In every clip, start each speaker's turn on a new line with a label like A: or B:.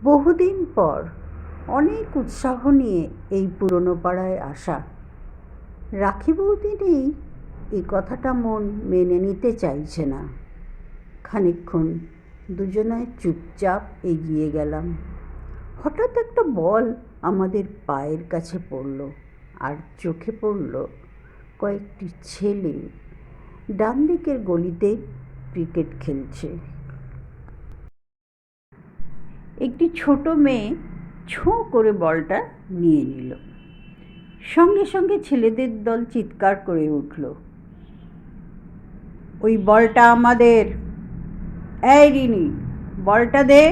A: বহুদিন পর অনেক উৎসাহ নিয়ে এই পুরনো পাড়ায় আসা। রাখি বৌদি নেই এই কথাটা মন মেনে নিতে চাইছে না। খানিকক্ষণ দুজনায় চুপচাপ এগিয়ে গেলাম। হঠাৎ একটা বল আমাদের পায়ের কাছে পড়ল, আর চোখে পড়ল কয়েকটি ছেলে ডান দিকের গলিতে ক্রিকেট খেলছে। একটি ছোট মেয়ে ছোঁ করে বলটা নিয়ে নিল। সঙ্গে সঙ্গে ছেলেদের দল চিৎকার করে উঠল, ওই বলটা আমাদের, এই রিনি বলটা দে।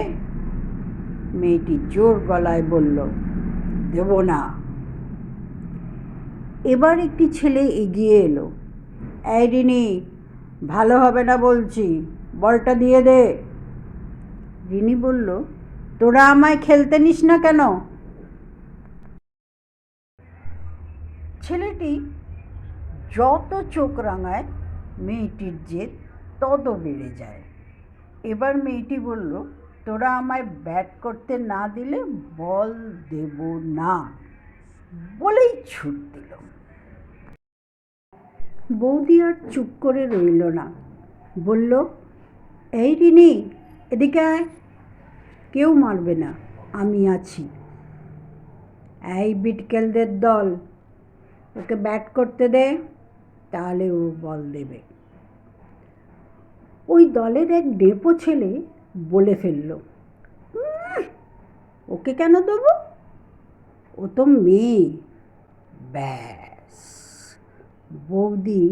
A: মেয়েটি জোর গলায় বলল, দেব না। এবার একটি ছেলে এগিয়ে এলো, এই রিনি ভালো হবে না বলছি, বলটা দিয়ে দে। রিনি বলল, তোরা আমায় খেলতে নিস না কেন? ছেলেটি যত চোখ রাঙায় মেয়েটির জেদ তত বেড়ে যায়। এবার মেয়েটি বলল, তোরা আমায় ব্যাট করতে না দিলে বল দেব না, বলেই ছুট দিল। বৌদি আর চুপ করে রইল না, বলল, এই রিনি এদিকে আয়, কেউ মারবে না, আমি আছি। এই বিটকেলদের দল, ওকে ব্যাট করতে দে, তাহলে ও বল দেবে। ওই দলের এক ডেপো ছেলে বলে ফেলল, ওকে কেন দেবো, ও তো মেয়ে। ব্যাস, বৌদি